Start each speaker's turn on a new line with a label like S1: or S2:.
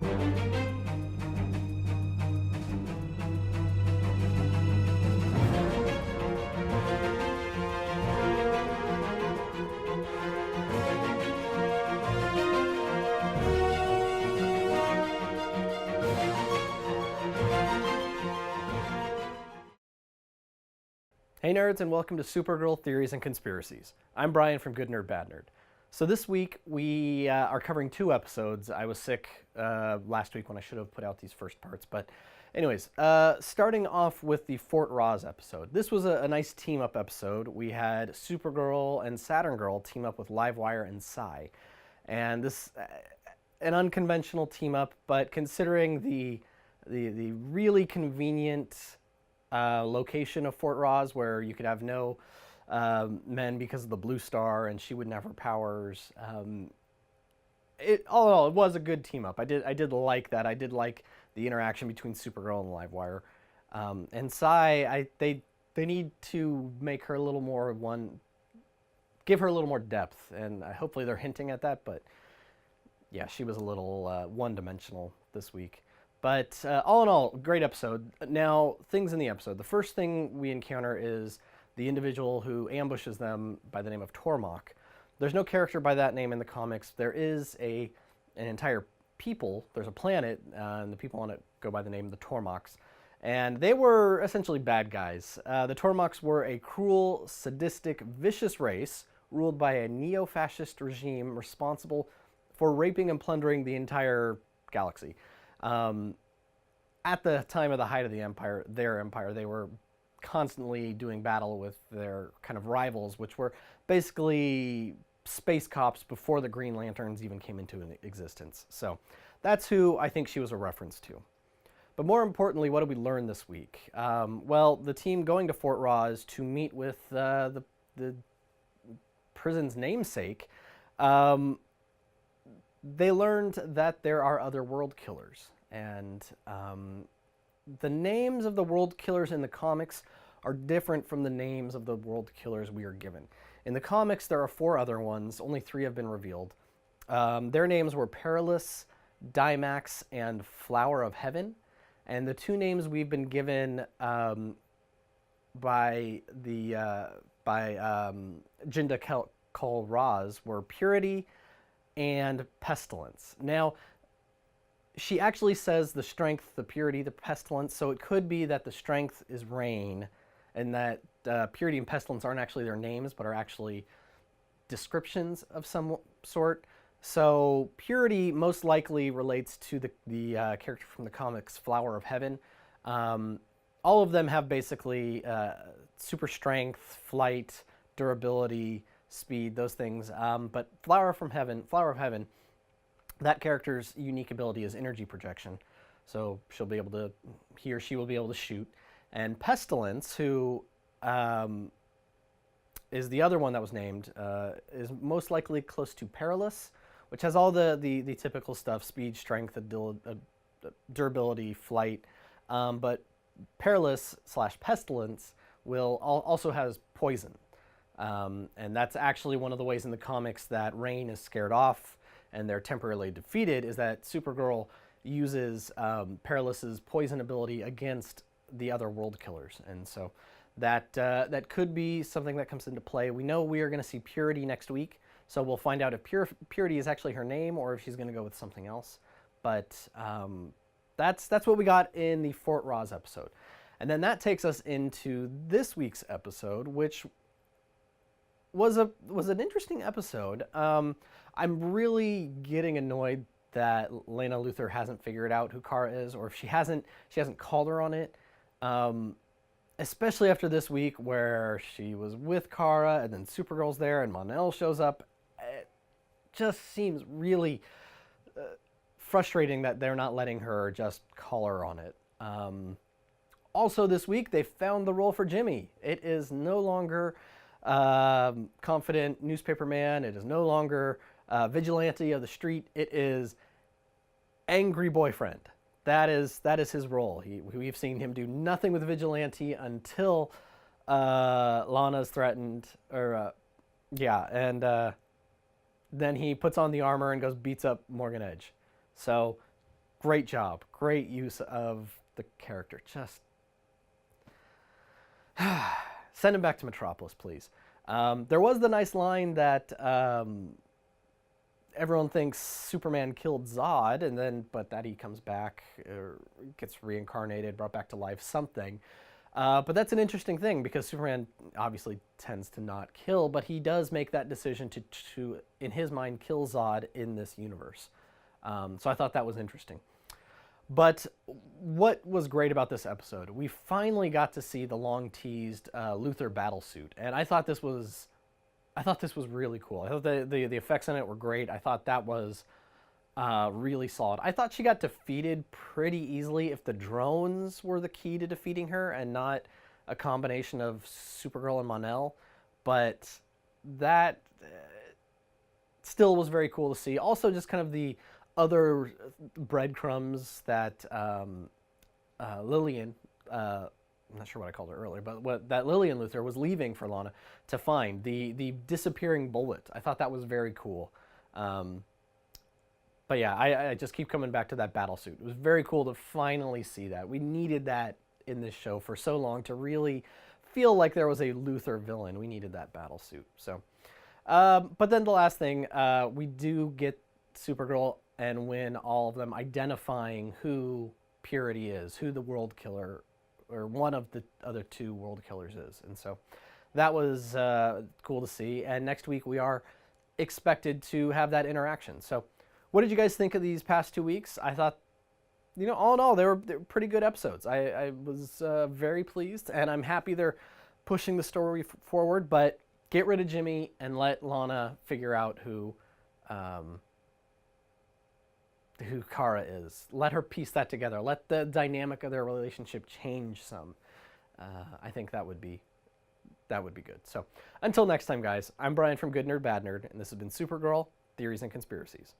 S1: Hey nerds, and welcome to Supergirl Theories and Conspiracies. I'm Brian from Good Nerd Bad Nerd. So this week we are covering 2 episodes. I was sick last week when I should have put out these first parts. But anyways, starting off with the Fort Rozz episode. This was a nice team-up episode. We had Supergirl and Saturn Girl team up with Livewire and Psi. And this, an unconventional team-up, but considering the really convenient location of Fort Rozz, where you could have no men because of the blue star, and she wouldn't have her powers. All in all, it was a good team up. I did like that. I did like the interaction between Supergirl and Livewire, and Psi. They need to make her a little more give her a little more depth, and hopefully they're hinting at that. But yeah, she was a little one-dimensional this week. But all in all, great episode. Now, things in the episode. The first thing we encounter is the individual who ambushes them by the name of Tormach. There's no character by that name in the comics. There is an entire people. There's a planet, and the people on it go by the name of the Tormachs. And they were essentially bad guys. The Tormachs were a cruel, sadistic, vicious race ruled by a neo-fascist regime responsible for raping and plundering the entire galaxy. At the time of the height of the empire, they were constantly doing battle with their kind of rivals, which were basically space cops before the Green Lanterns even came into existence. So that's who I think she was a reference to. But more importantly, what did we learn this week? Well, the team going to Fort Rozz to meet with the prison's namesake, they learned that there are other world killers, and the names of the world killers in the comics are different from the names of the world killers we are given. In the comics, there are 4 other ones. Only 3 have been revealed. Their names were Perilous, Dimax, and Flower of Heaven, and the 2 names we've been given by Jinda Kol Rozz were Purity and Pestilence. Now, she actually says the strength, the purity, the pestilence, so it could be that the strength is rain, and that purity and pestilence aren't actually their names, but are actually descriptions of some sort. So purity most likely relates to the character from the comics, Flower of Heaven. All of them have basically super strength, flight, durability, speed, those things. But Flower of Heaven, that character's unique ability is energy projection. So he or she will be able to shoot. And Pestilence, who is the other one that was named, is most likely close to Perilous, which has all the typical stuff: speed, strength, durability, flight. But Perilous / Pestilence also has poison. And that's actually one of the ways in the comics that Rain is scared off and they're temporarily defeated, is that Supergirl uses Perilous's poison ability against the other world killers. And so that could be something that comes into play. We know we are going to see Purity next week, so we'll find out if Purity is actually her name or if she's going to go with something else. But that's what we got in the Fort Rozz episode. And then that takes us into this week's episode, which was an interesting episode. I'm really getting annoyed that Lena Luthor hasn't figured out who Kara is, or if she hasn't called her on it. Especially after this week where she was with Kara and then Supergirl's there and Mon-El shows up. It just seems really frustrating that they're not letting her just call her on it. Also this week they found the role for Jimmy. It is no longer confident newspaperman. It is no longer vigilante of the street. It is angry boyfriend. That is his role. We've seen him do nothing with vigilante until Lana's threatened, and then he puts on the armor and goes beats up Morgan Edge. So great job. Great use of the character. Just send him back to Metropolis, please. There was the nice line that everyone thinks Superman killed Zod, and then but that he comes back, or gets reincarnated, brought back to life, something. But that's an interesting thing because Superman obviously tends to not kill, but he does make that decision to in his mind, kill Zod in this universe. So I thought that was interesting. But what was great about this episode? We finally got to see the long-teased Luthor battlesuit, and I thought this was really cool. I thought the effects in it were great. I thought that was really solid. I thought she got defeated pretty easily if the drones were the key to defeating her and not a combination of Supergirl and Mon-El. But that still was very cool to see. Also, just kind of the other breadcrumbs that Lillian, I'm not sure what I called her earlier, but that Lillian Luthor was leaving for Lana to find. The disappearing bullet. I thought that was very cool. But yeah, I just keep coming back to that battle suit. It was very cool to finally see that. We needed that in this show for so long to really feel like there was a Luthor villain. We needed that battle suit. So, but then the last thing, we do get Supergirl and Winn, all of them identifying who Purity is, who the World Killer, or one of the other two World Killers is. And so that was cool to see. And next week we are expected to have that interaction. So what did you guys think of these past 2 weeks? I thought, all in all, they were pretty good episodes. I was very pleased, and I'm happy they're pushing the story forward, but get rid of Jimmy and let Lana figure out who Kara is. Let her piece that together. Let the dynamic of their relationship change some. I think that would be good. So until next time, guys, I'm Brian from Good Nerd Bad Nerd, and this has been Supergirl, Theories and Conspiracies.